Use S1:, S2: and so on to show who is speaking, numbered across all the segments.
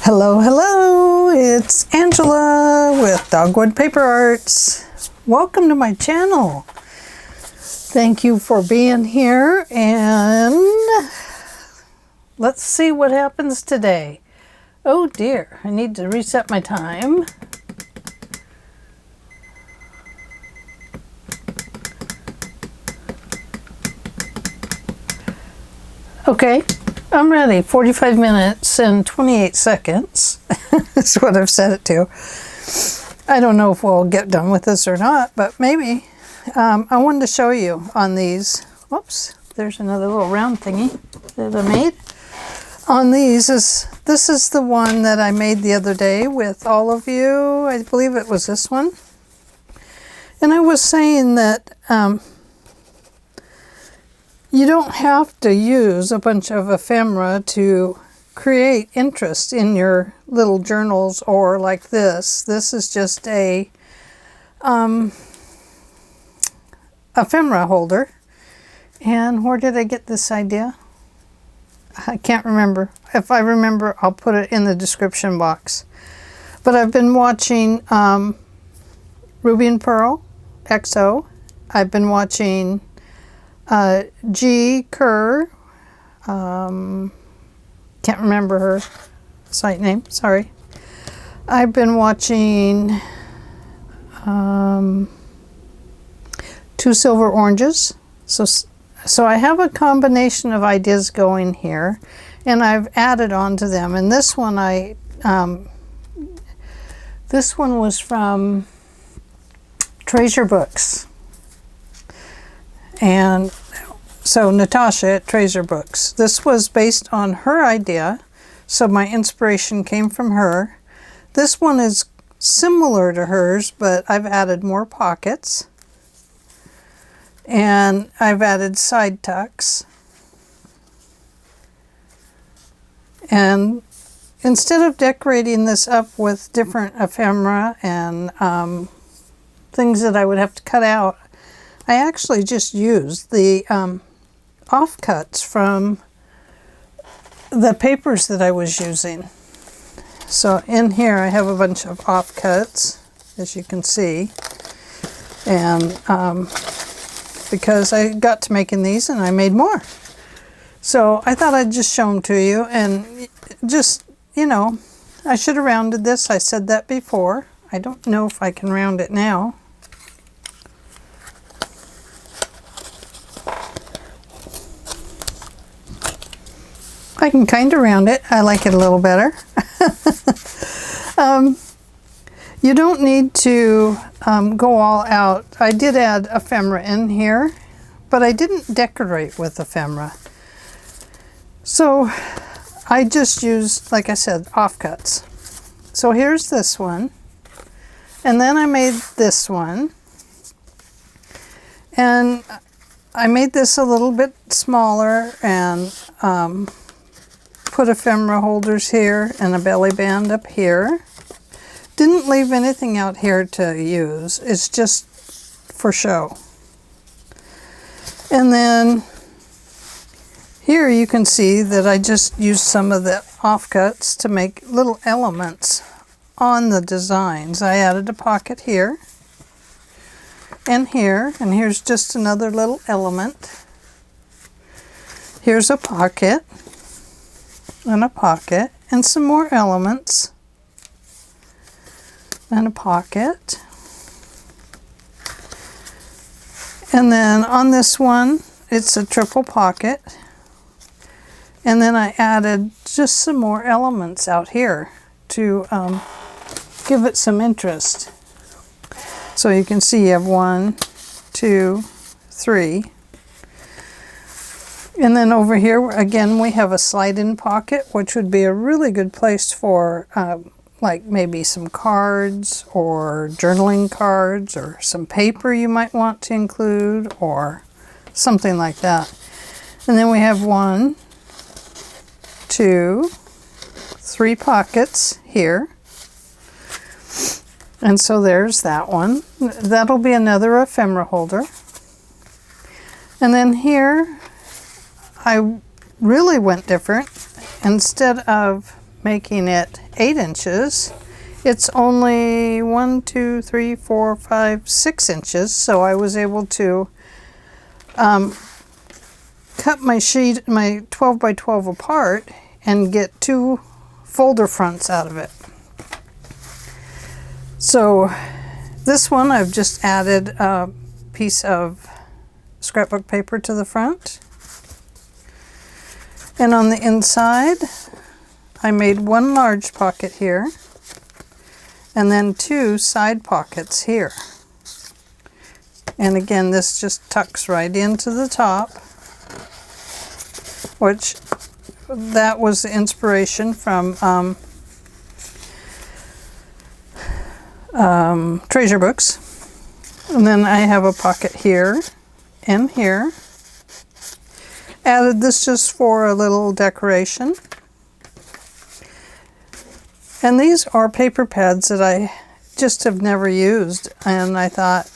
S1: Hello, hello, it's Angela with Dogwood Paper Arts. Welcome to my channel. Thank you for being here, and let's see what happens today. Oh dear, I need to reset my time. Okay, I'm ready. 45 minutes and 28 seconds is what I've set it to. I don't know if we'll get done with this or not, but maybe. I wanted to show you on these. Whoops, there's another little round thingy that I made. On these, this is the one that I made the other day with all of you. I believe it was this one. And I was saying that you don't have to use a bunch of ephemera to create interest in your little journals or like this. This is just a ephemera holder. And where did I get this idea? I can't remember. If I remember, I'll put it in the description box. But I've been watching Ruby and Pearl XO. I've been watching G. Kerr, can't remember her site name, sorry. I've been watching Two Silver Oranges. So I have a combination of ideas going here, and I've added on to them. And this one this one was from Treasure Books. And so Natasha at Treasure Books. This was based on her idea, so my inspiration came from her. This one is similar to hers, but I've added more pockets. And I've added side tucks. And instead of decorating this up with different ephemera and things that I would have to cut out, I actually just used the offcuts from the papers that I was using. So in here I have a bunch of offcuts, as you can see, and because I got to making these and I made more. So I thought I'd just show them to you, and just, you know, I should have rounded this. I said that before. I don't know if I can round it now. I can kind of round it. I like it a little better. You don't need to go all out. I did add ephemera in here, but I didn't decorate with ephemera. So I just used, like I said, offcuts. So here's this one. And then I made this one. And I made this a little bit smaller and put ephemera holders here and a belly band up here. Didn't leave anything out here to use. It's just for show. And then here you can see that I just used some of the offcuts to make little elements on the designs. I added a pocket here and here's just another little element. Here's a pocket. And a pocket, and some more elements, and a pocket. And then on this one, it's a triple pocket. And then I added just some more elements out here to give it some interest. So you can see you have 1, 2, 3. And then over here, again, we have a slide-in pocket, which would be a really good place for like maybe some cards or journaling cards or some paper you might want to include or something like that. And then we have 1, 2, 3 pockets here. And so there's that one. That'll be another ephemera holder. And then here, I really went different. Instead of making it 8 inches. It's only 1, 2, 3, 4, 5, 6 inches, so I was able to cut my sheet, my 12 by 12 apart and get 2 folder fronts out of it. So this one I've just added a piece of scrapbook paper to the front. And on the inside, I made 1 large pocket here and then 2 side pockets here. And again, this just tucks right into the top, which that was the inspiration from treasure books. And then I have a pocket here and here. Added this just for a little decoration. And these are paper pads that I just have never used, and I thought,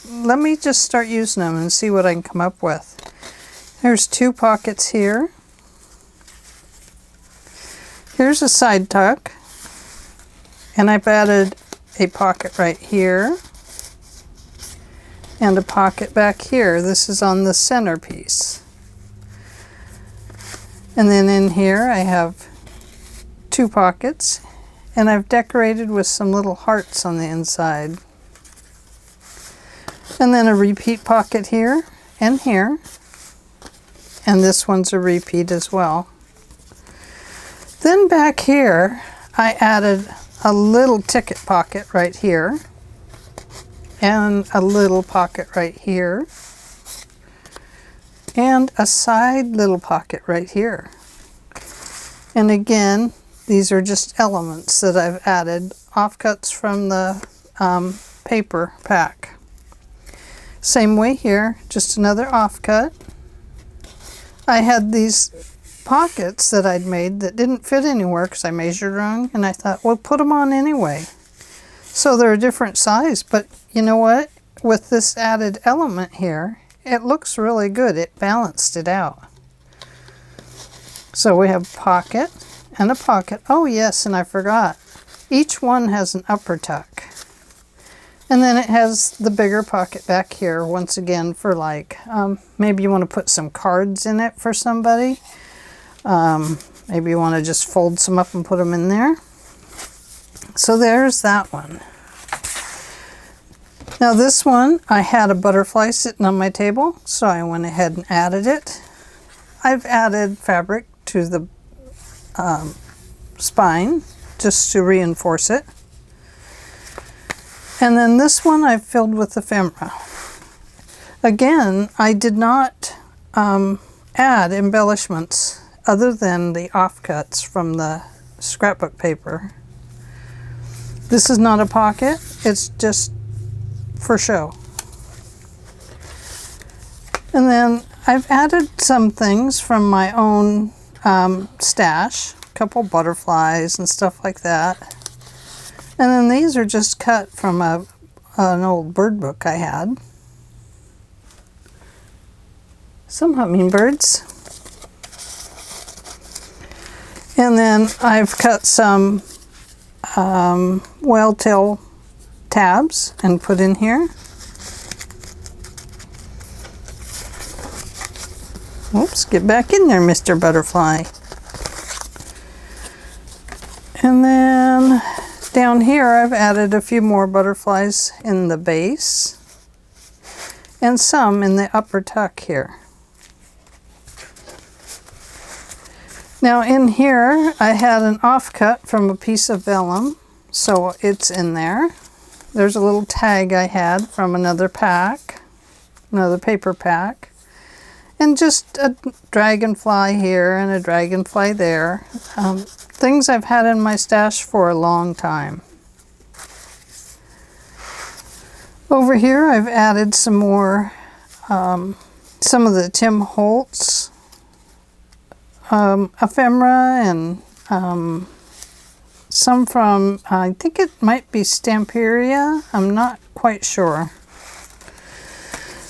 S1: let me just start using them and see what I can come up with. There's 2 pockets here. Here's a side tuck, and I've added a pocket right here and a pocket back here. This is on the centerpiece. And then in here I have 2 pockets, and I've decorated with some little hearts on the inside. And then a repeat pocket here and here. And this one's a repeat as well. Then back here, I added a little ticket pocket right here. And a little pocket right here. And a side little pocket right here. And again, these are just elements that I've added, offcuts from the paper pack. Same way here, just another offcut. I had these pockets that I'd made that didn't fit anywhere because I measured wrong, and I thought, well, put them on anyway. So they're a different size, but you know what? With this added element here, it looks really good. It balanced it out. So we have pocket and a pocket. Oh yes, and I forgot. Each one has an upper tuck. And then it has the bigger pocket back here, once again, for like, maybe you want to put some cards in it for somebody. Maybe you want to just fold some up and put them in there. So there's that one. Now this one, I had a butterfly sitting on my table, so I went ahead and added it. I've added fabric to the spine just to reinforce it. And then this one I've filled with ephemera. Again, I did not add embellishments other than the offcuts from the scrapbook paper. This is not a pocket, it's just for show. And then I've added some things from my own stash, a couple butterflies and stuff like that. And then these are just cut from an old bird book I had. Some hummingbirds. And then I've cut some whale tail tabs and put in here. Oops, get back in there, Mr. Butterfly. And then down here I've added a few more butterflies in the base and some in the upper tuck here. Now in here I had an offcut from a piece of vellum, so it's in there. There's a little tag I had from another pack, another paper pack, and just a dragonfly here and a dragonfly there. Things I've had in my stash for a long time. Over here I've added some more, some of the Tim Holtz ephemera and some from, I think it might be Stamperia, I'm not quite sure.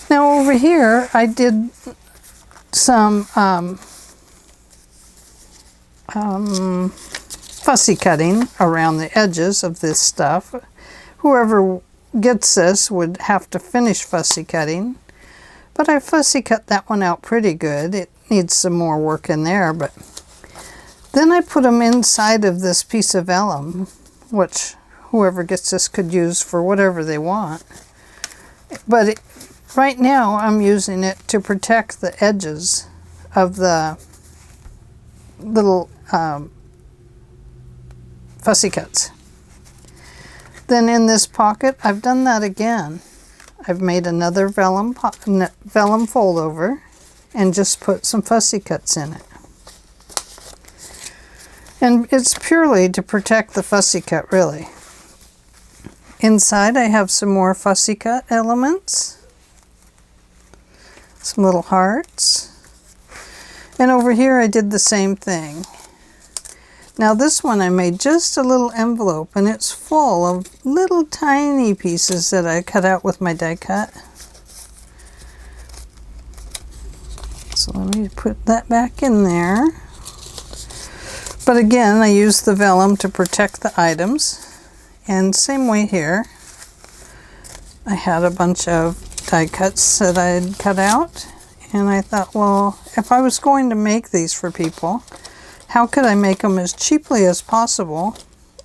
S1: Now over here I did some fun fussy cutting around the edges of this stuff. Whoever gets this would have to finish fussy cutting, but I fussy cut that one out pretty good. It needs some more work in there, but then I put them inside of this piece of vellum, which whoever gets this could use for whatever they want. But right now I'm using it to protect the edges of the little fussy cuts. Then in this pocket, I've done that again. I've made another vellum fold over and just put some fussy cuts in it. And it's purely to protect the fussy cut, really. Inside I have some more fussy cut elements. Some little hearts. And over here I did the same thing. Now this one I made just a little envelope, and it's full of little tiny pieces that I cut out with my die cut. So let me put that back in there. But again, I use the vellum to protect the items. And same way here. I had a bunch of die cuts that I had cut out. And I thought, well, if I was going to make these for people, how could I make them as cheaply as possible,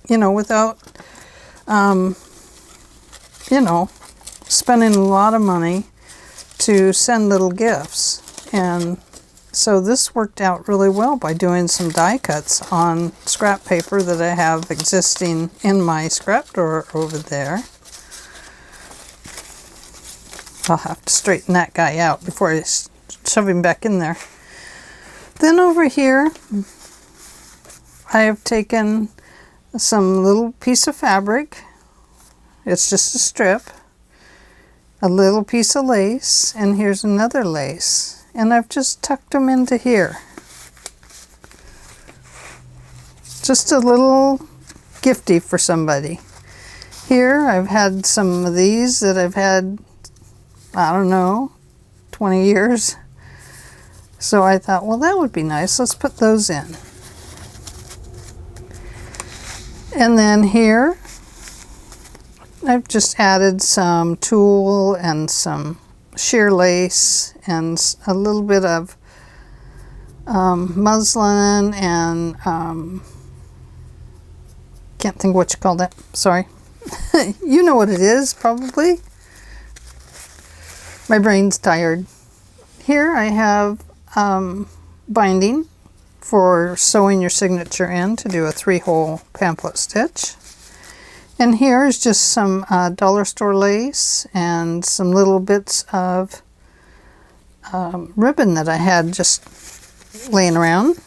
S1: you know, without, you know, spending a lot of money to send little gifts. And so this worked out really well by doing some die cuts on scrap paper that I have existing in my scrap drawer over there. I'll have to straighten that guy out before I shove him back in there. Then over here, I have taken some little piece of fabric. It's just a strip, a little piece of lace, and here's another lace. And I've just tucked them into here. Just a little gifty for somebody. Here I've had some of these that I've had, I don't know, 20 years. So I thought, well, that would be nice. Let's put those in. And then here, I've just added some tulle and some sheer lace and a little bit of muslin and can't think what you call that. Sorry. You know what it is, probably. My brain's tired. Here I have binding for sewing your signature in to do a 3-hole pamphlet stitch. And here is just some dollar store lace and some little bits of ribbon that I had just laying around.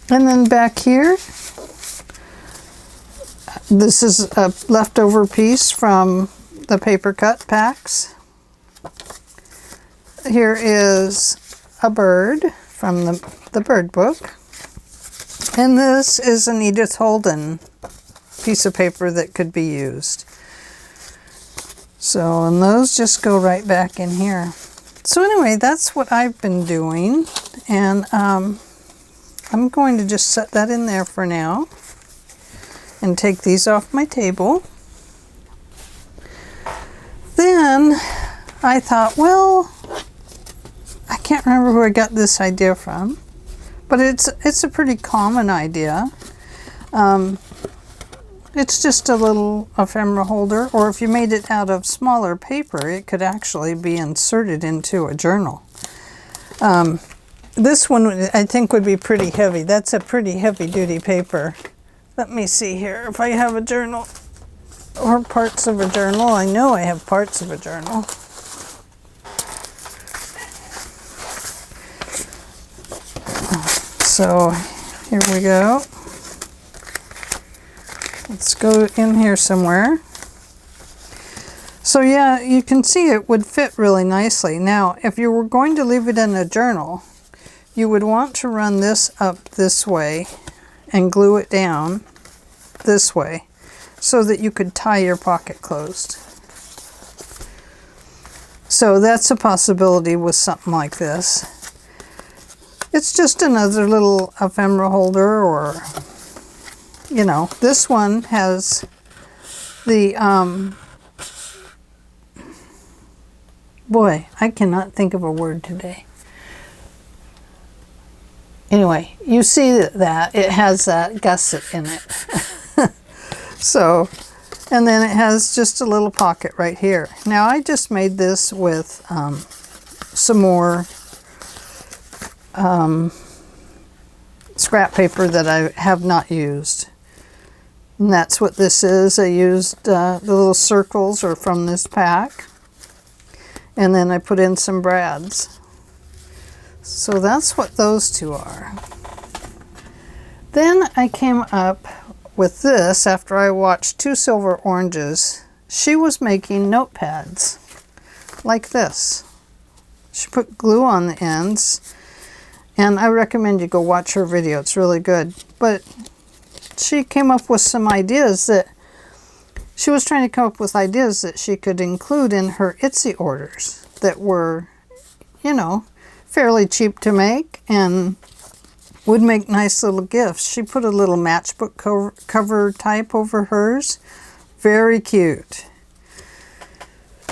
S1: And then back here, this is a leftover piece from the paper cut packs. Here is a bird from the bird book. And this is an Edith Holden piece of paper that could be used. So, and those just go right back in here. So anyway, that's what I've been doing. And I'm going to just set that in there for now and take these off my table. Then I thought, well, I can't remember who I got this idea from, but it's a pretty common idea. It's just a little ephemera holder, or if you made it out of smaller paper, it could actually be inserted into a journal. This one I think would be pretty heavy. That's a pretty heavy duty paper. Let me see here if I have a journal or parts of a journal. I know I have parts of a journal. So here we go. Let's go in here somewhere. So yeah, you can see it would fit really nicely. Now, if you were going to leave it in a journal, you would want to run this up this way and glue it down this way so that you could tie your pocket closed. So that's a possibility with something like this. it's just another little ephemera holder, or, you know, this one has the, boy, I cannot think of a word today. Anyway, you see that it has that gusset in it. So, and then it has just a little pocket right here. Now I just made this with some more scrap paper that I have not used. And that's what this is. I used the little circles are from this pack. And then I put in some brads. So that's what those two are. Then I came up with this after I watched Two Silver Oranges. She was making notepads like this. She put glue on the ends, and I recommend you go watch her video. It's really good. But she came up with some ideas that she was trying to come up with ideas that she could include in her Etsy orders that were, you know, fairly cheap to make and would make nice little gifts. She put a little matchbook cover type over hers. Very cute.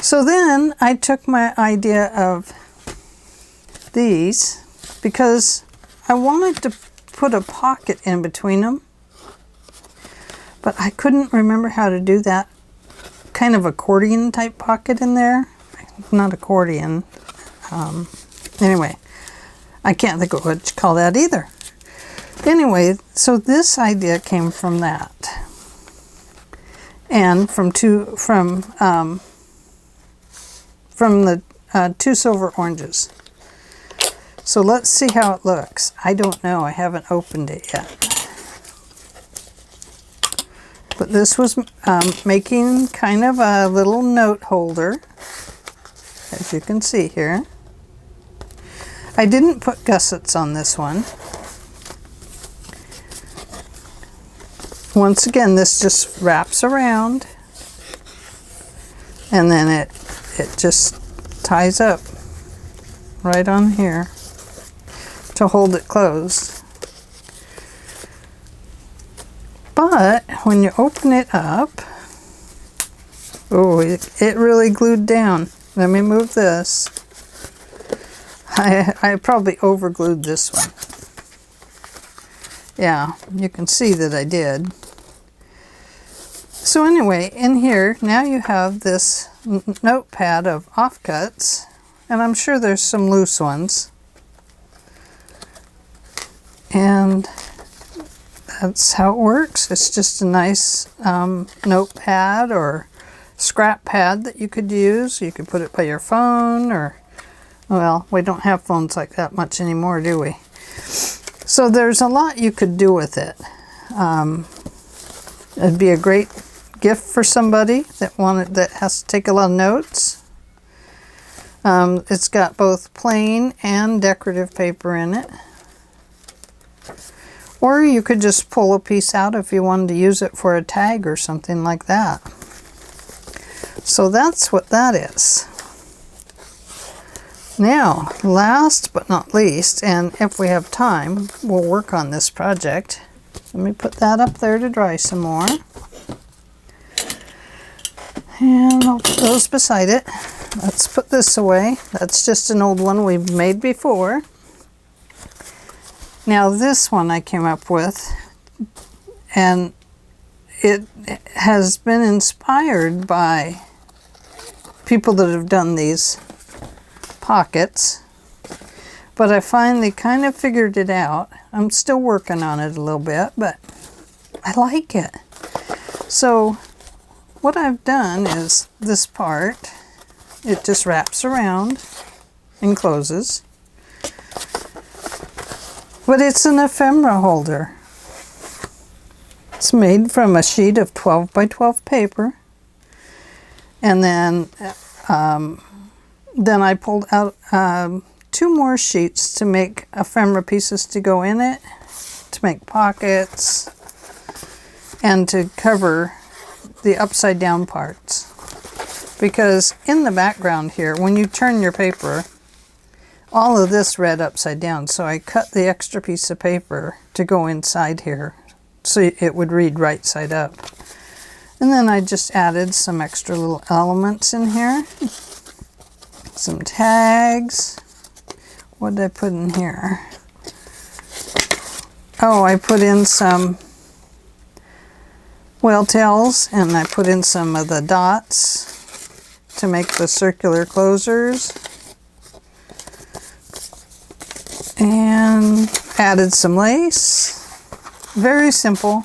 S1: So then I took my idea of these because I wanted to put a pocket in between them, but I couldn't remember how to do that kind of accordion type pocket in there. Not accordion. Anyway, I can't think of what you call that either. Anyway, so this idea came from that, and from the Two Silver Oranges. So let's see how it looks. I don't know. I haven't opened it yet. But this was making kind of a little note holder, as you can see here. I didn't put gussets on this one. Once again, this just wraps around, and then it just ties up right on here to hold it closed. But when you open it up, oh, it really glued down. Let me move this. I probably over glued this one. Yeah, you can see that I did. So anyway, in here, now you have this notepad of offcuts, and I'm sure there's some loose ones. And that's how it works. It's just a nice notepad or scrap pad that you could use. You could put it by your phone, or, well, we don't have phones like that much anymore, do we? So there's a lot you could do with it. It'd be a great gift for somebody that has to take a lot of notes. It's got both plain and decorative paper in it. Or you could just pull a piece out if you wanted to use it for a tag or something like that. So that's what that is. Now, last but not least, and if we have time, we'll work on this project. Let me put that up there to dry some more. And I'll put those beside it. Let's put this away. That's just an old one we've made before. Now this one I came up with, and it has been inspired by people that have done these pockets, but I finally kind of figured it out. I'm still working on it a little bit, but I like it. So what I've done is this part, it just wraps around and closes. But it's an ephemera holder. It's made from a sheet of 12 by 12 paper. And then I pulled out 2 more sheets to make ephemera pieces to go in it, to make pockets, and to cover the upside down parts. Because in the background here, when you turn your paper all of this read upside down, so I cut the extra piece of paper to go inside here so it would read right side up. And then I just added some extra little elements in here. Some tags. What did I put in here? Oh, I put in some whale tails, and I put in some of the dots to make the circular closers. And added some lace. Very simple.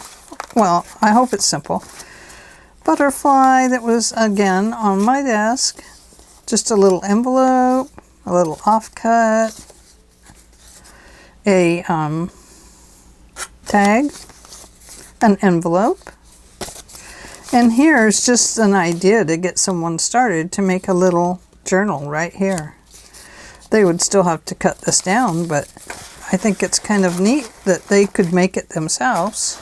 S1: Well, I hope it's simple. Butterfly that was, again, on my desk. Just a little envelope, a little offcut, a tag, an envelope. And here's just an idea to get someone started to make a little journal right here. They would still have to cut this down, but I think it's kind of neat that they could make it themselves.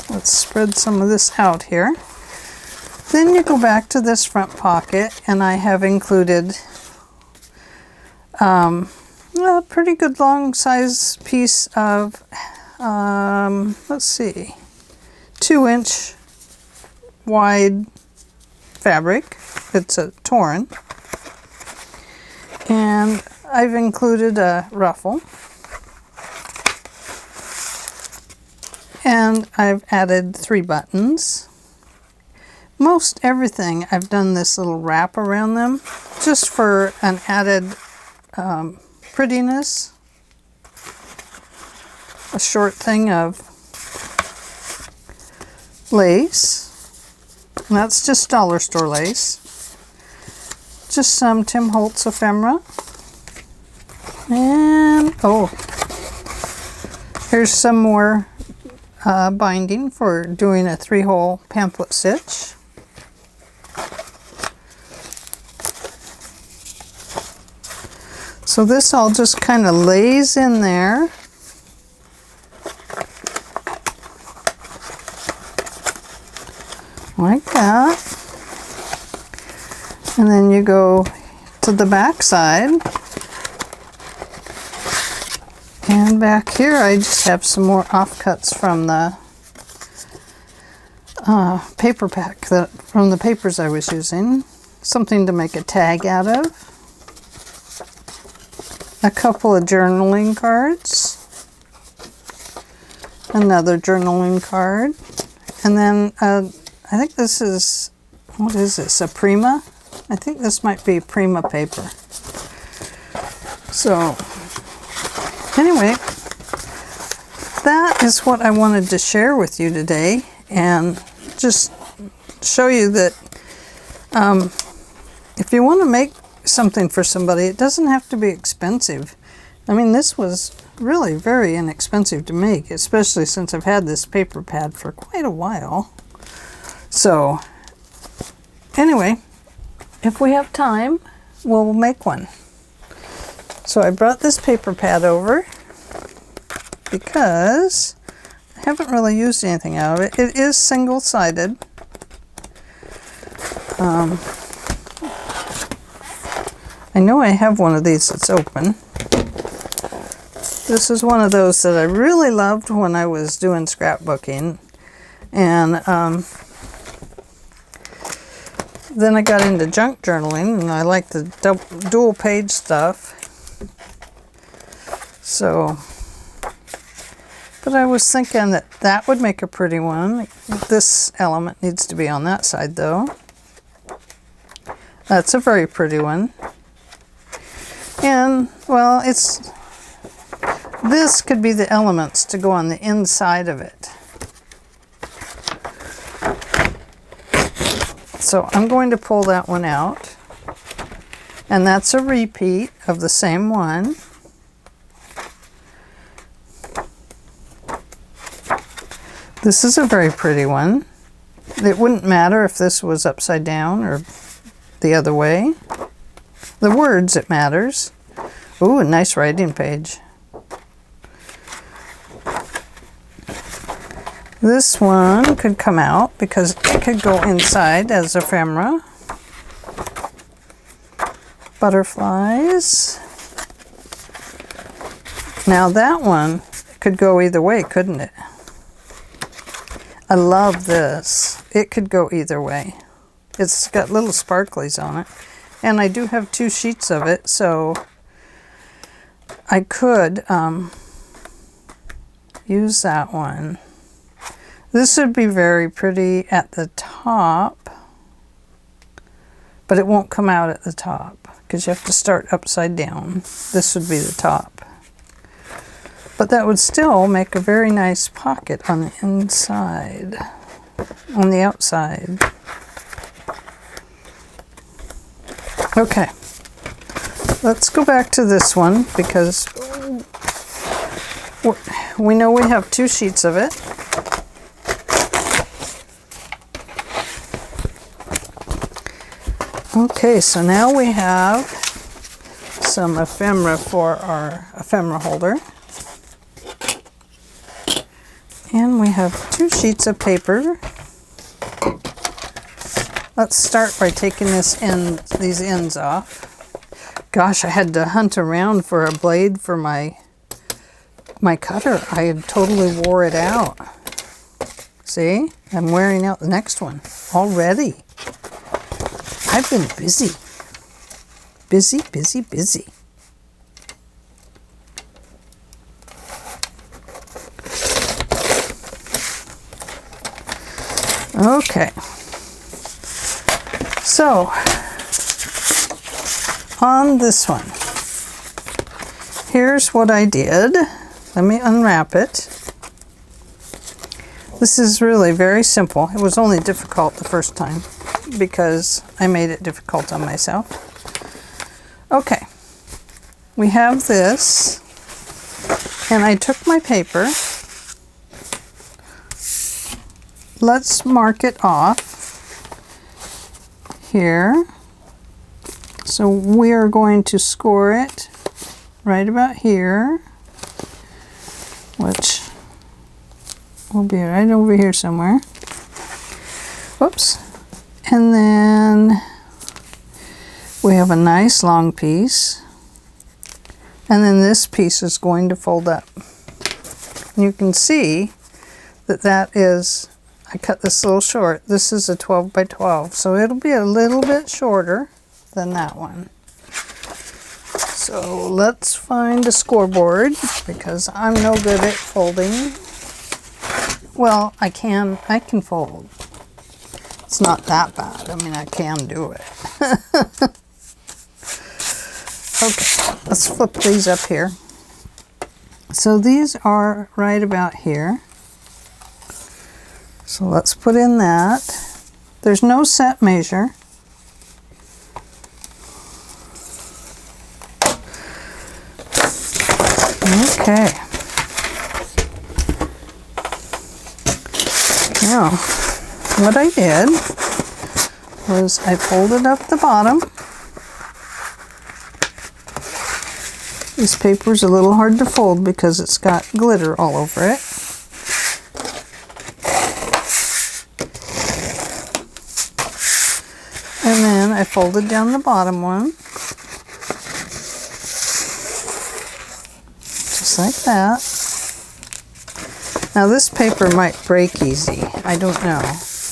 S1: Let's spread some of this out here. Then you go back to this front pocket, and I have included a pretty good long size piece of, let's see, 2-inch wide fabric. It's a torn. And I've included a ruffle. And I've added 3 buttons. Most everything I've done this little wrap around them just for an added prettiness. A short thing of lace. And that's just dollar store lace. Just some Tim Holtz ephemera. And, oh, here's some more binding for doing a 3-hole pamphlet stitch. So this all just kind of lays in there. Like that. And then you go to the back side. And back here I just have some more offcuts from the paper pack, from the papers I was using. Something to make a tag out of. A couple of journaling cards. Another journaling card. And then I think this is, what is this, a Prima? I think this might be Prima paper. So, anyway, that is what I wanted to share with you today, and just show you that if you want to make something for somebody, it doesn't have to be expensive. I mean, this was really very inexpensive to make, especially since I've had this paper pad for quite a while. So, anyway, if we have time, we'll make one. So I brought this paper pad over because I haven't really used anything out of it. It is single-sided. I know I have one of these that's open. This is one of those that I really loved when I was doing scrapbooking. And then I got into junk journaling, and I like the dual page stuff. So, but I was thinking that that would make a pretty one. This element needs to be on that side though. That's a very pretty one. And, well, this could be the elements to go on the inside of it. So I'm going to pull that one out. And that's a repeat of the same one. This is a very pretty one. It wouldn't matter if this was upside down or the other way. The words, it matters. Ooh, a nice writing page. This one could come out because it could go inside as ephemera. butterflies. Now that one could go either way, couldn't it? I love this. It could go either way. It's got little sparklies on it. And I do have 2 sheets of it, so I could use that one. This would be very pretty at the top, but it won't come out at the top because you have to start upside down. This would be the top. But that would still make a very nice pocket on the inside, on the outside. Okay, let's go back to this one because we know we have 2 sheets of it. Okay, so now we have some ephemera for our ephemera holder. And we have 2 sheets of paper. Let's start by taking these ends off. Gosh, I had to hunt around for a blade for my cutter. I had totally wore it out. See? I'm wearing out the next one already. I've been busy. Busy, busy, busy. Okay. So, on this one, here's what I did. Let me unwrap it. This is really very simple. It was only difficult the first time because I made it difficult on myself. Okay, we have this, and I took my paper. Let's mark it off here. So we are going to score it right about here, which will be right over here somewhere. Whoops. And then we have a nice long piece. And then this piece is going to fold up. And you can see that that is, I cut this a little short. This is a 12 by 12, so it'll be a little bit shorter than that one. So let's find a scoreboard because I'm no good at folding. Well, I can fold. It's not that bad. I mean, I can do it. Okay, let's flip these up here. So these are right about here. So let's put in that. There's no set measure. Okay. Now, what I did was I folded up the bottom. This paper's a little hard to fold because it's got glitter all over it. And then I folded down the bottom one. Just like that. Now this paper might break easy. I don't know.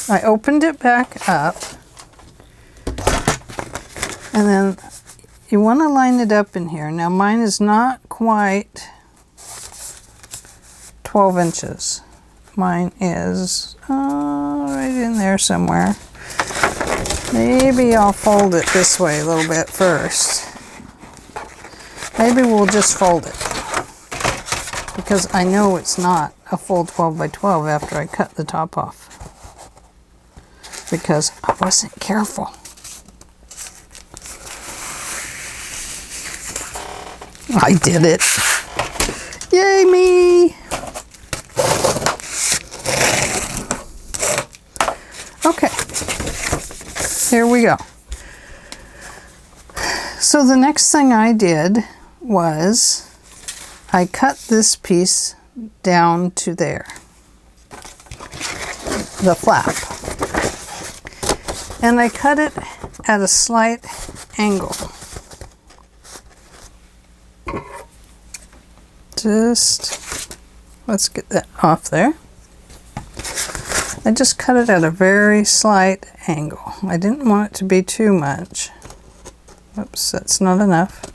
S1: I opened it back up. And then you want to line it up in here. Now mine is not quite 12 inches. Mine is right in there somewhere. Maybe I'll fold it this way a little bit first. Maybe we'll just fold it. Because I know it's not a full 12 by 12 after I cut the top off. Because I wasn't careful. I did it. Yay me! Okay. Here we go. So the next thing I did was I cut this piece down to there. The flap. And I cut it at a slight angle. let's get that off there. I just cut it at a very slight angle. I didn't want it to be too much. Oops, that's not enough.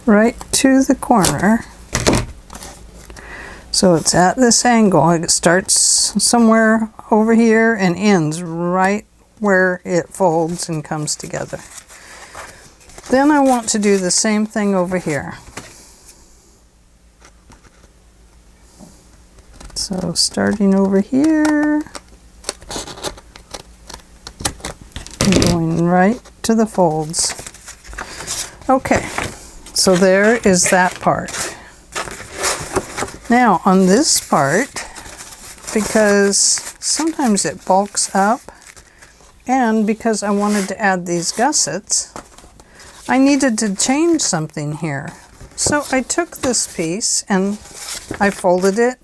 S1: Right to the corner. So it's at this angle. It starts somewhere over here and ends right where it folds and comes together. Then I want to do the same thing over here. So starting over here, and going right to the folds. Okay, so there is that part. Now on this part, because sometimes it bulks up, and because I wanted to add these gussets, I needed to change something here. So I took this piece and I folded it,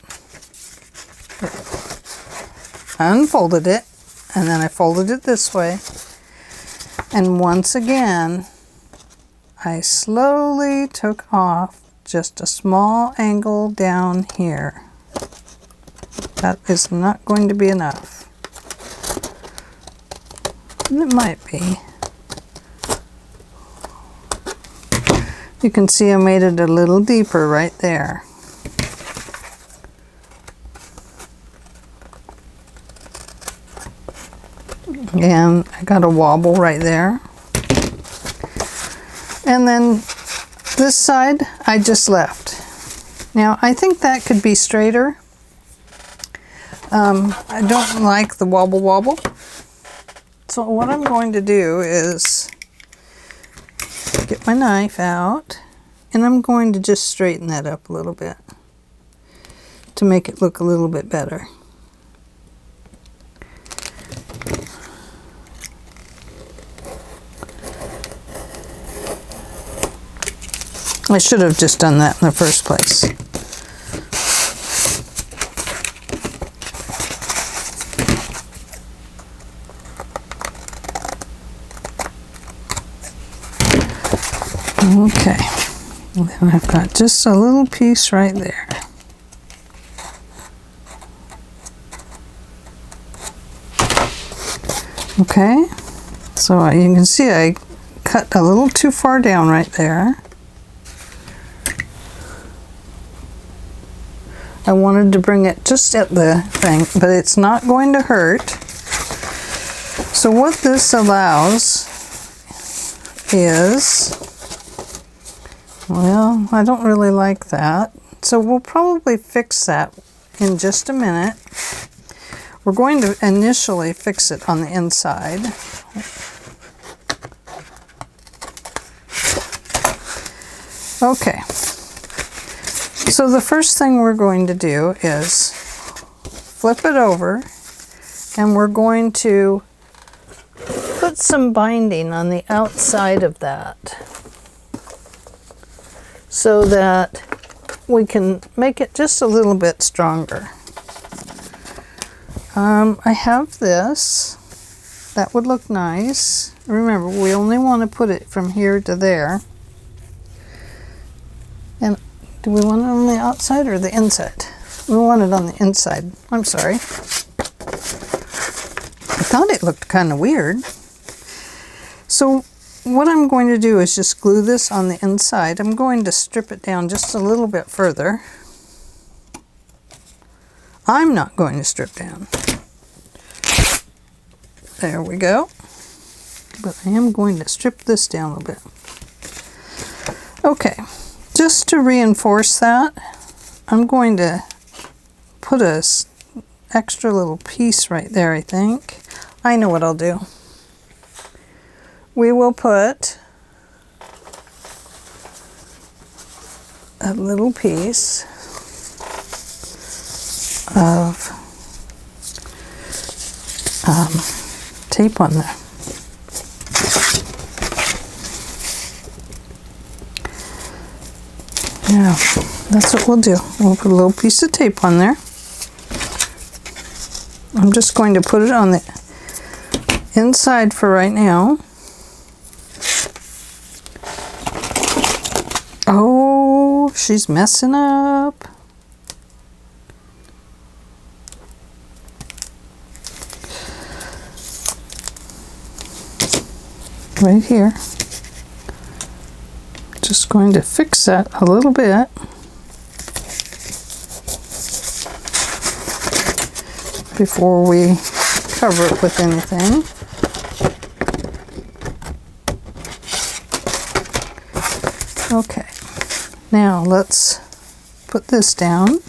S1: unfolded it, and then I folded it this way. And once again, I slowly took off just a small angle down here. That is not going to be enough. It might be. You can see I made it a little deeper right there. And I got a wobble right there. And then this side I just left. Now I think that could be straighter. I don't like the wobble wobble. So what I'm going to do is get my knife out, and I'm going to just straighten that up a little bit to make it look a little bit better. I should have just done that in the first place. Okay, and then I've got just a little piece right there. Okay, so you can see I cut a little too far down right there. I wanted to bring it just at the thing, but it's not going to hurt. So what this allows is, well, I don't really like that. So we'll probably fix that in just a minute. We're going to initially fix it on the inside. Okay. So the first thing we're going to do is flip it over, and we're going to put some binding on the outside of that so that we can make it just a little bit stronger. I have this. That would look nice. Remember, we only want to put it from here to there. And do we want it on the outside or the inside? We want it on the inside. I'm sorry. I thought it looked kind of weird. So what I'm going to do is just glue this on the inside. I'm going to strip it down just a little bit further. I'm not going to strip down. There we go. But I am going to strip this down a little bit. Okay. Just to reinforce that, I'm going to put a extra little piece right there, I think. I know what I'll do. We will put a little piece of tape on there. Now, that's what we'll do. We'll put a little piece of tape on there. I'm just going to put it on the inside for right now. Oh, she's messing up. Right here. Just going to fix that a little bit. Before we cover it with anything. Okay, now let's put this down.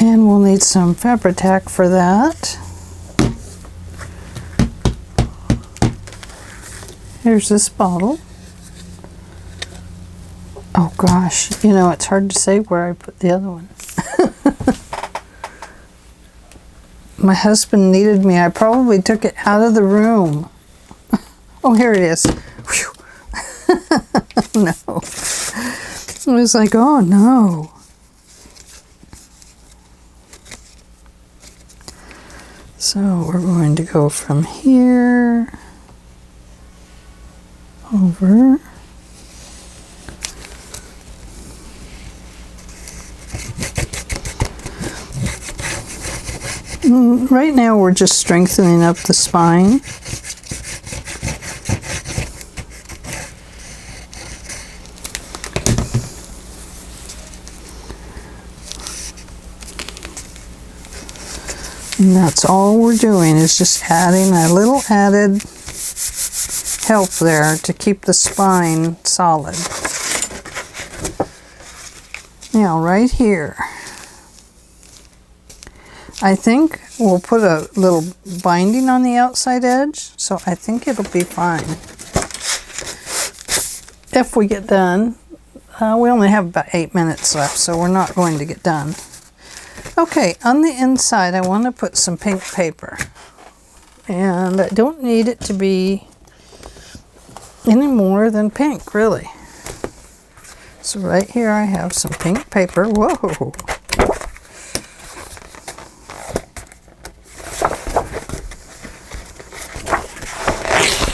S1: And we'll need some Fabri-Tac for that. Here's this bottle. Oh gosh, you know, it's hard to say where I put the other one. My husband needed me. I probably took it out of the room. Oh, here it is. No. I was like, oh no. So we're going to go from here over. Right now we're just strengthening up the spine. And that's all we're doing, is just adding a little added help there to keep the spine solid. Now right here, I think we'll put a little binding on the outside edge, so I think it'll be fine. If we get done, we only have about 8 minutes left, so we're not going to get done. Okay, on the inside I want to put some pink paper, and I don't need it to be any more than pink, really. So right here I have some pink paper. Whoa!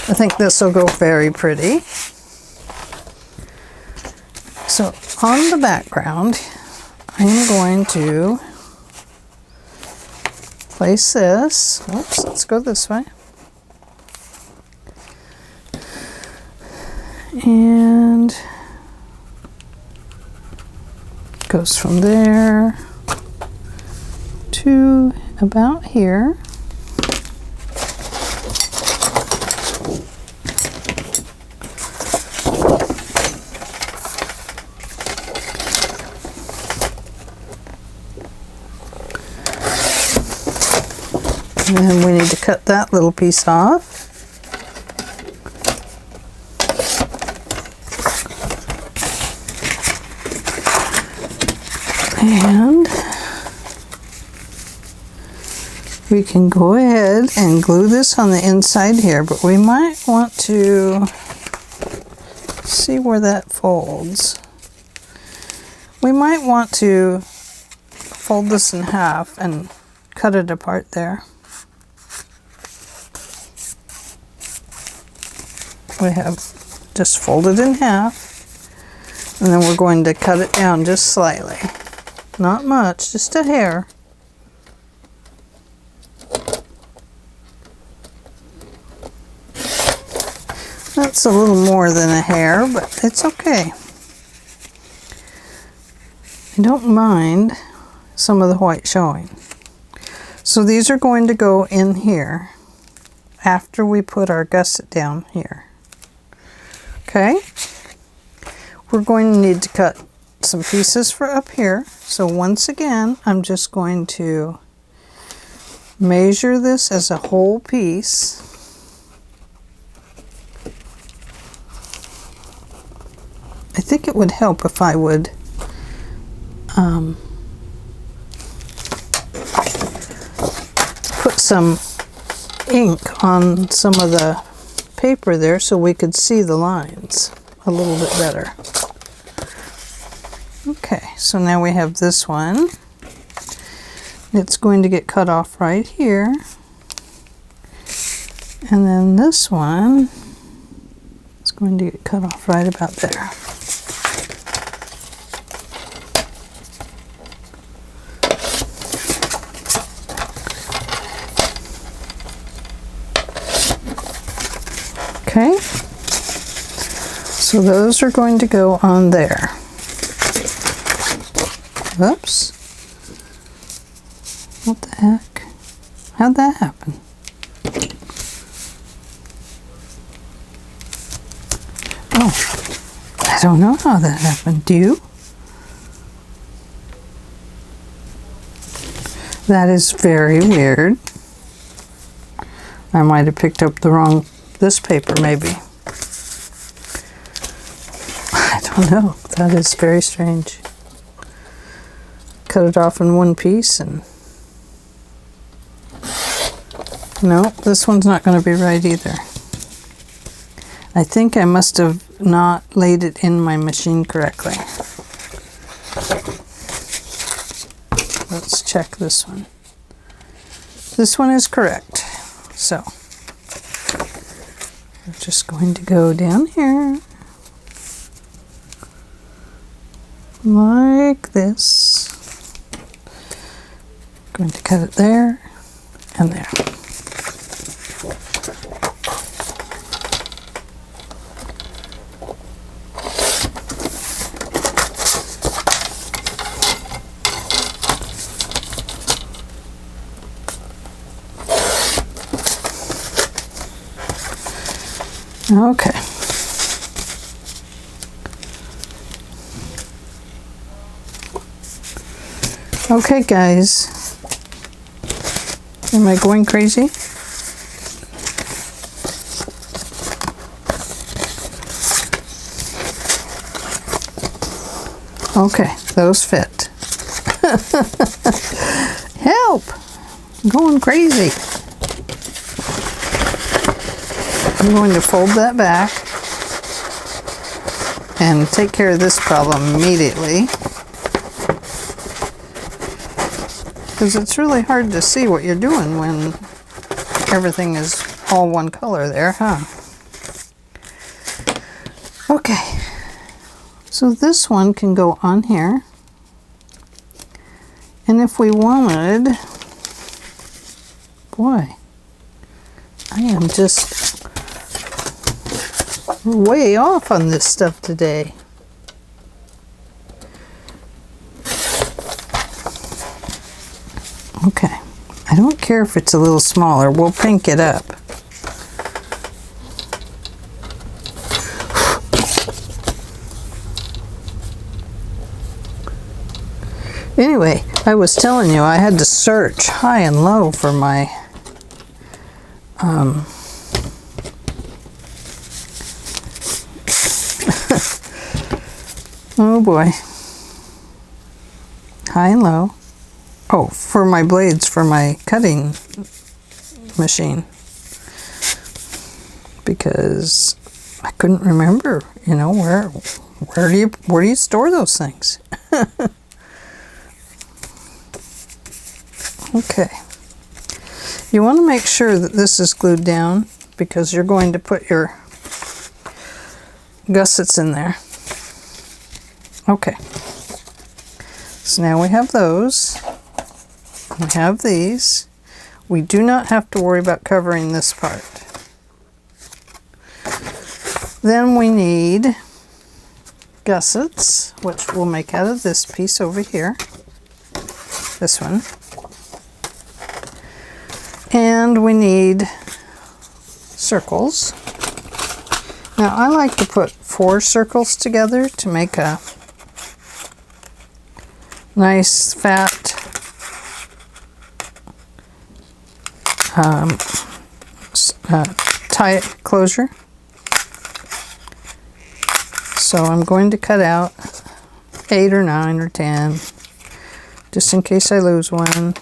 S1: I think this will go very pretty. So on the background, I'm going to place this. Oops, let's go this way. And it goes from there to about here. And then we need to cut that little piece off. And we can go ahead and glue this on the inside here, but we might want to see where that folds. We might want to fold this in half and cut it apart there. We have just folded in half, and then we're going to cut it down just slightly. Not much, just a hair. That's a little more than a hair, but it's okay. I don't mind some of the white showing. So these are going to go in here after we put our gusset down here. Okay, we're going to need to cut some pieces for up here. So once again, I'm just going to measure this as a whole piece. I think it would help if I would put some ink on some of the paper there so we could see the lines a little bit better. Okay, so now we have this one. It's going to get cut off right here. And then this one is going to get cut off right about there. Okay, so those are going to go on there. Oops. What the heck? How'd that happen? Oh, I don't know how that happened. Do you? That is very weird. I might have picked up the wrong, this paper maybe. I don't know. That is very strange. Cut it off in one piece and... No, this one's not going to be right either. I think I must have not laid it in my machine correctly. Let's check this one. This one is correct. So, we're just going to go down here. Like this. Going to cut it there and there. Okay. Okay, guys. Am I going crazy? Okay, those fit. Help! I'm going crazy. I'm going to fold that back and take care of this problem immediately, because it's really hard to see what you're doing when everything is all one color there, huh? Okay, so this one can go on here, and if we wanted, boy, I am just way off on this stuff today. Okay, I don't care if it's a little smaller, we'll pink it up. Anyway, I was telling you I had to search high and low for my oh boy. High and low. Oh, for my blades for my cutting machine. Because I couldn't remember, you know, where do you store those things? Okay. You want to make sure that this is glued down because you're going to put your gussets in there. Okay, so now we have those, we have these. We do not have to worry about covering this part. Then we need gussets, which we'll make out of this piece over here, this one. And we need circles. Now I like to put 4 circles together to make a nice fat tight closure. So I'm going to cut out 8 or 9 or 10 just in case I lose one.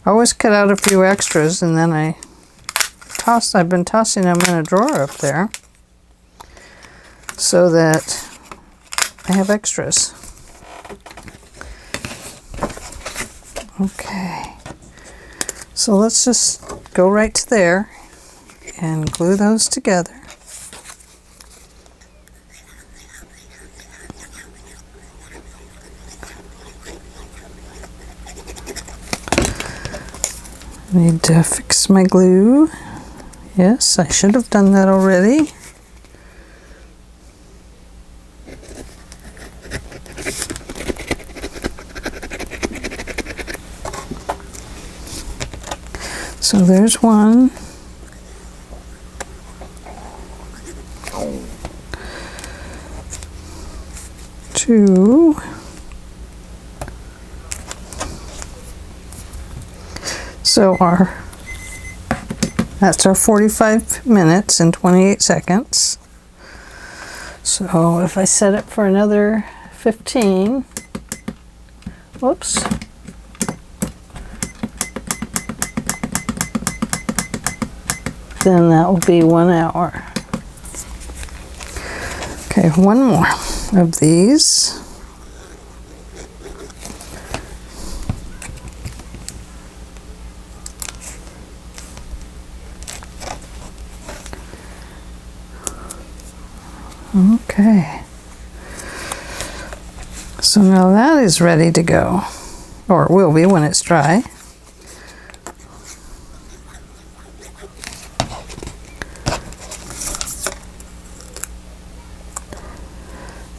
S1: I always cut out a few extras and then I've been tossing them in a drawer up there. so that I have extras. Okay, so let's just go right to there and glue those together. Need to fix my glue. Yes, I should have done that already. So there's one. Two. So that's our 45 minutes and 28 seconds. So if I set it for another 15, whoops. Then that will be 1 hour. Okay, one more of these. Okay. So now that is ready to go, or it will be when it's dry.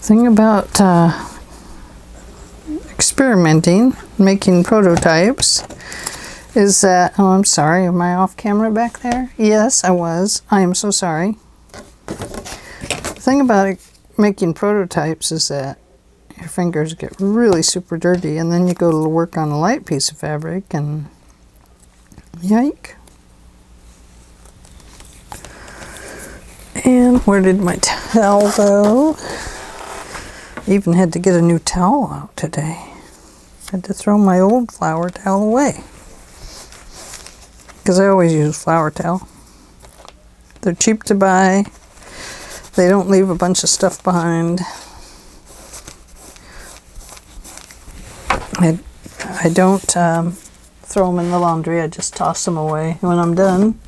S1: Thing about experimenting, making prototypes, is that, oh, I'm sorry, am I off camera back there? Yes, I was. I am so sorry. The thing about making prototypes is that your fingers get really super dirty, and then you go to work on a light piece of fabric and yike. And where did my towel go? I even had to get a new towel out today. I had to throw my old flower towel away, because I always use flower towel. They're cheap to buy. They don't leave a bunch of stuff behind. I don't throw them in the laundry. I just toss them away when I'm done,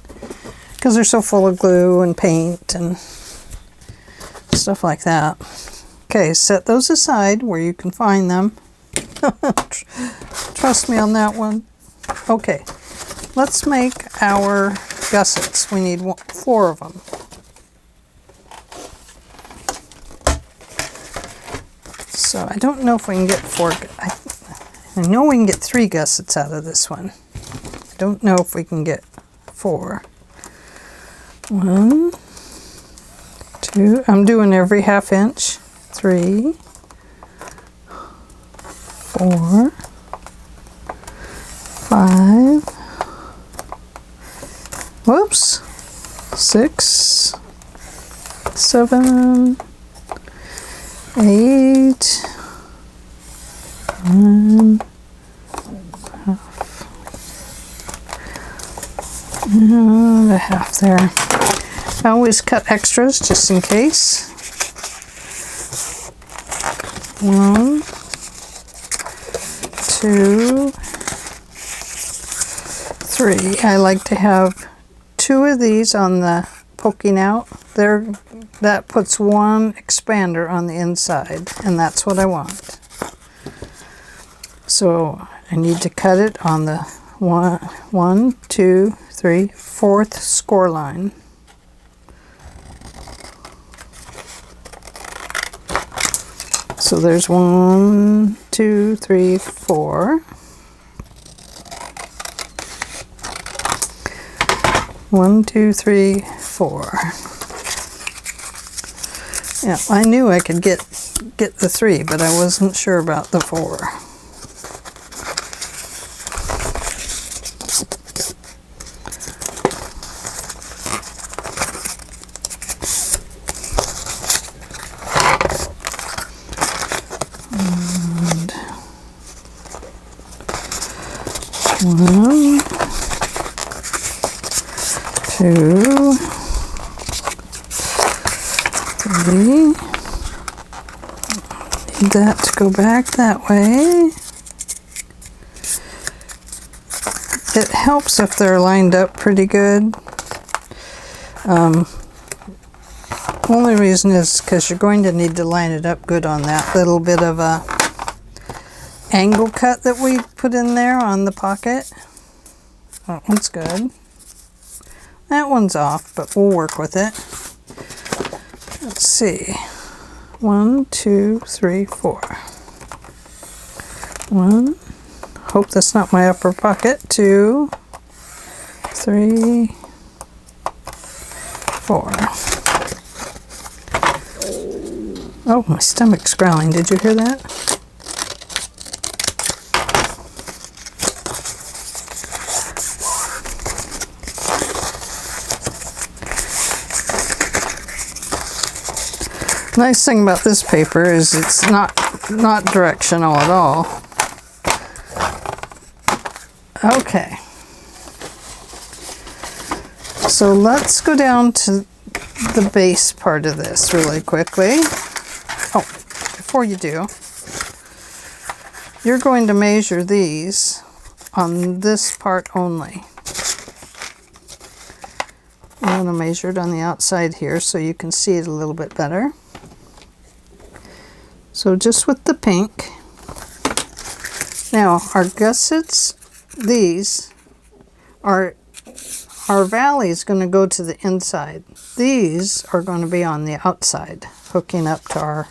S1: because they're so full of glue and paint and stuff like that. Okay, set those aside where you can find them. Trust me on that one. Okay, let's make our gussets. We need 4 of them. So I don't know if we can get 4. I know we can get 3 gussets out of this one. I don't know if we can get 4. 1, 2. I'm doing every 1/2 inch. 3, 4, 5. Whoops. 6, 7, 8, 9, and a half there. I always cut extras just in case. 1, 2, 3. I like to have 2 of these on the poking out. There, that puts 1 expander on the inside, and that's what I want. So I need to cut it on the 1, 2, 3, 4th score line. So there's 1, 2, 3, 4. 1, 2, 3, 4. Yeah, I knew I could get the 3, but I wasn't sure about the 4. And 1, 2, 3, need that to go back that way. It helps if they're lined up pretty good. Only reason is because you're going to need to line it up good on that little bit of a angle cut that we put in there on the pocket. That one's good. That one's off, but we'll work with it. Let's see. 1, 2, 3, 4. 1. Hope that's not my upper pocket. 2, 3, 4. Oh, my stomach's growling. Did you hear that? Nice thing about this paper is it's not directional at all. Okay. So let's go down to the base part of this really quickly. Oh, before you do, you're going to measure these on this part only. I'm going to measure it on the outside here so you can see it a little bit better. So just with the pink. Now our gussets, these are, our valley is going to go to the inside. These are going to be on the outside, hooking up to our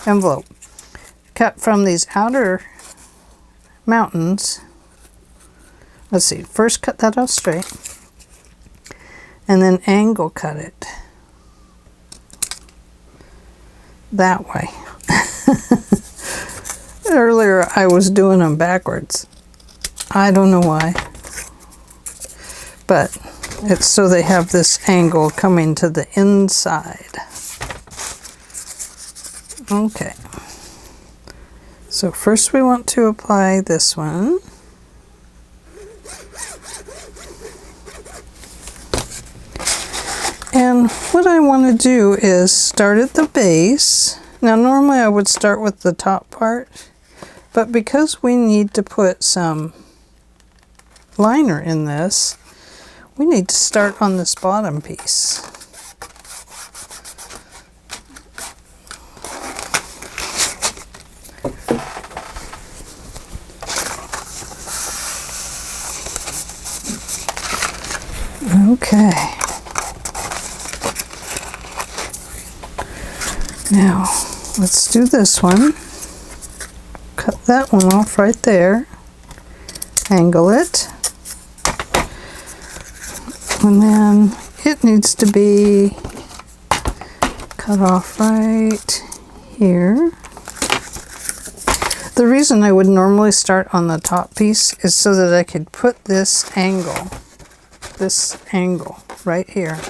S1: envelope. Cut from these outer mountains. Let's see, first cut that off straight, and then angle cut it that way. Earlier I was doing them backwards. I don't know why, but it's so they have this angle coming to the inside. Okay, so first we want to apply this one. And what I want to do is start at the base. Now normally I would start with the top part, but because we need to put some liner in this, we need to start on this bottom piece. Okay. Now, let's do this one. Cut that one off right there. Angle it. And then it needs to be cut off right here. The reason I would normally start on the top piece is so that I could put this angle right here,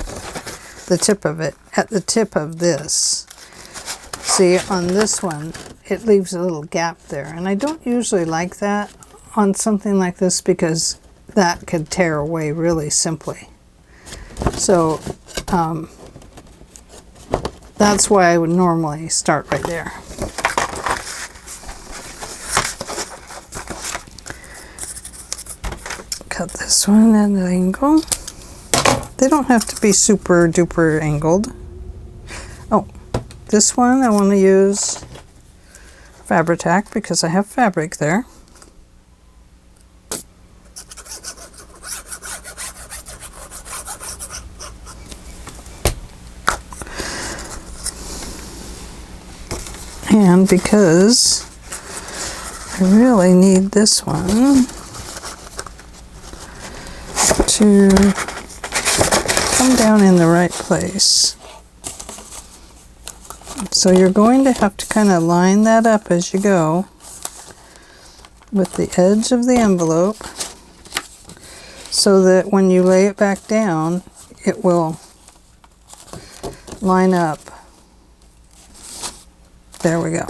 S1: the tip of it, at the tip of this. See, on this one, it leaves a little gap there, and I don't usually like that on something like this because that could tear away really simply. So that's why I would normally start right there. Cut this one at an angle. They don't have to be super duper angled. Oh, this one I want to use Fabri-Tac because I have fabric there. And because I really need this one to come down in the right place. So you're going to have to kind of line that up as you go with the edge of the envelope so that when you lay it back down, it will line up. There we go.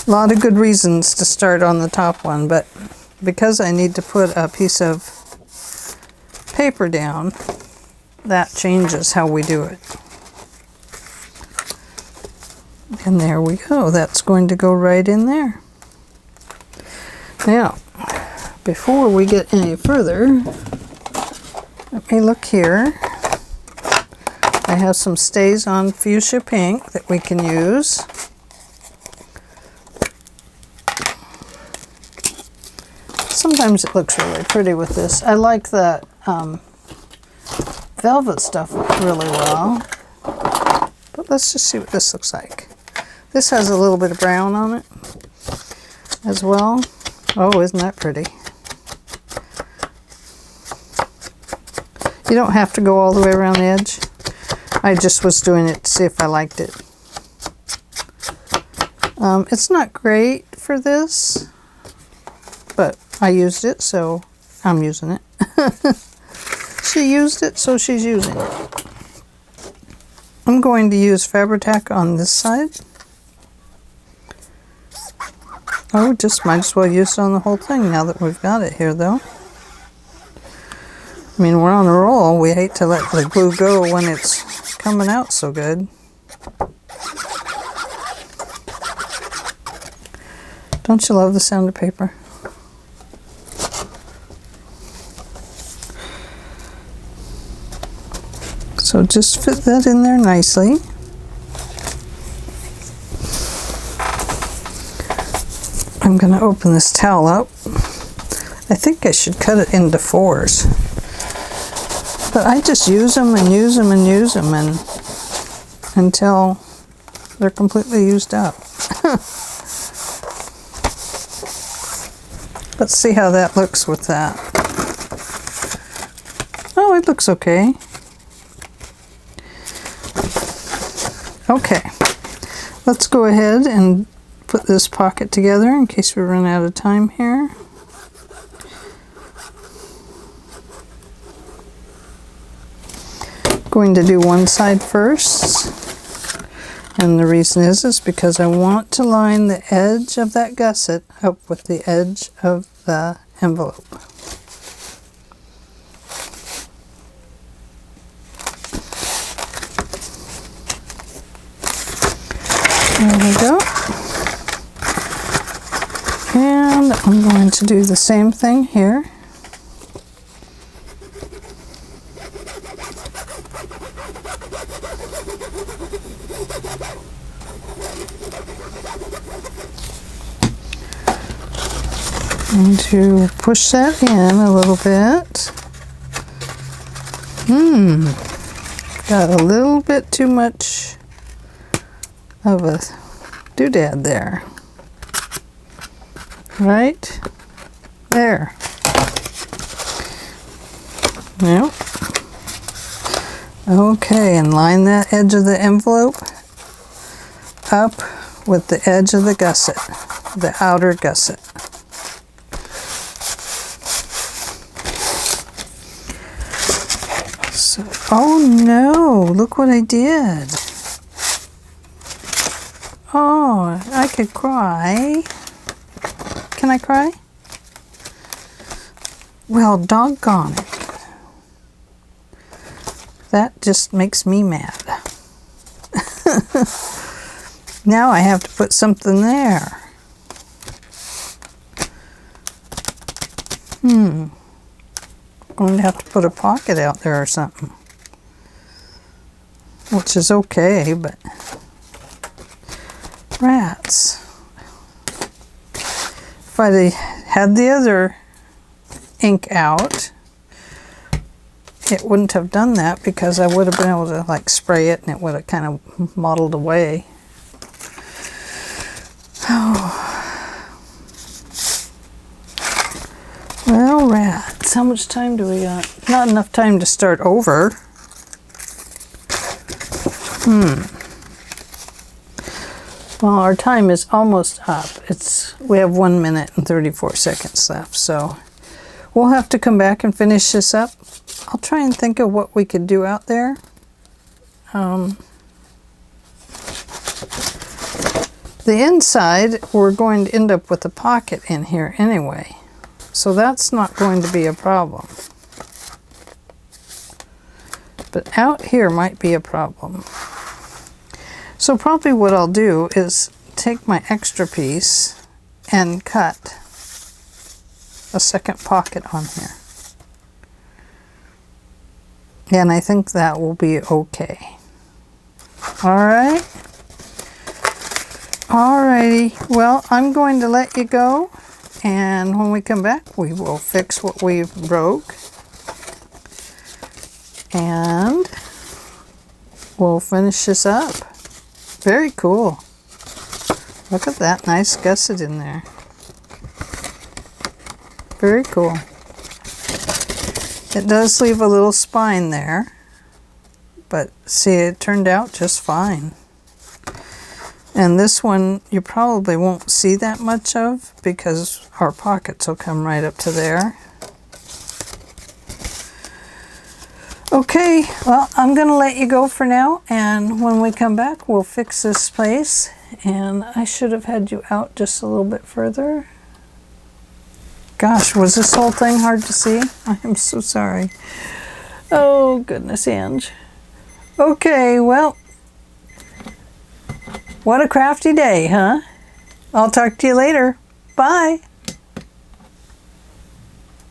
S1: A lot of good reasons to start on the top one, but because I need to put a piece of paper down, that changes how we do it. And there we go. That's going to go right in there. Now, before we get any further, let me look here. I have some stays on fuchsia pink that we can use. Sometimes it looks really pretty with this. I like that velvet stuff really well. But let's just see what this looks like. This has a little bit of brown on it as well. Oh, isn't that pretty? You don't have to go all the way around the edge. I just was doing it to see if I liked it. It's not great for this, but I used it, so I'm using it. She used it, so she's using it. I'm going to use Fabri-Tac on this side. Oh, just might as well use it on the whole thing now that we've got it here, though. I mean, we're on a roll. We hate to let the glue go when it's coming out so good. Don't you love the sound of paper? So just fit that in there nicely. I'm going to open this towel up. I think I should cut it into 4s. But I just use them and use them and use them until they're completely used up. Let's see how that looks with that. Oh, it looks okay. Okay, let's go ahead and put this pocket together in case we run out of time here. Going to do one side first, and the reason is because I want to line the edge of that gusset up with the edge of the envelope. There we go. And I'm going to do the same thing here. And to push that in a little bit. Got a little bit too much of a doodad there. Right there. Yep. Okay, and line that edge of the envelope up with the edge of the gusset, the outer gusset. So, oh no, look what I did. Oh, I could cry. Can I cry? Well, doggone it. That just makes me mad. Now I have to put something there. I'm going to have to put a pocket out there or something. Which is okay, but... rats. If I had the other ink out, it wouldn't have done that because I would have been able to like spray it and it would have kind of mottled away. Oh. Well, rats, how much time do we got? Not enough time to start over. Well, our time is almost up. We have 1 minute and 34 seconds left, so we'll have to come back and finish this up. I'll try and think of what we could do out there. The inside, we're going to end up with a pocket in here anyway, so that's not going to be a problem. But out here might be a problem. So probably what I'll do is take my extra piece and cut a second pocket on here. And I think that will be okay. Alright. Alrighty. Well, I'm going to let you go. And when we come back, we will fix what we broke. And we'll finish this up. Very cool. Look at that nice gusset in there. Very cool. It does leave a little spine there, but see, it turned out just fine. And this one you probably won't see that much of because our pockets will come right up to there. Okay, well, I'm going to let you go for now, and when we come back, we'll fix this place. And I should have had you out just a little bit further. Gosh, was this whole thing hard to see? I am so sorry. Oh, goodness, Ange. Okay, well, what a crafty day, huh? I'll talk to you later. Bye.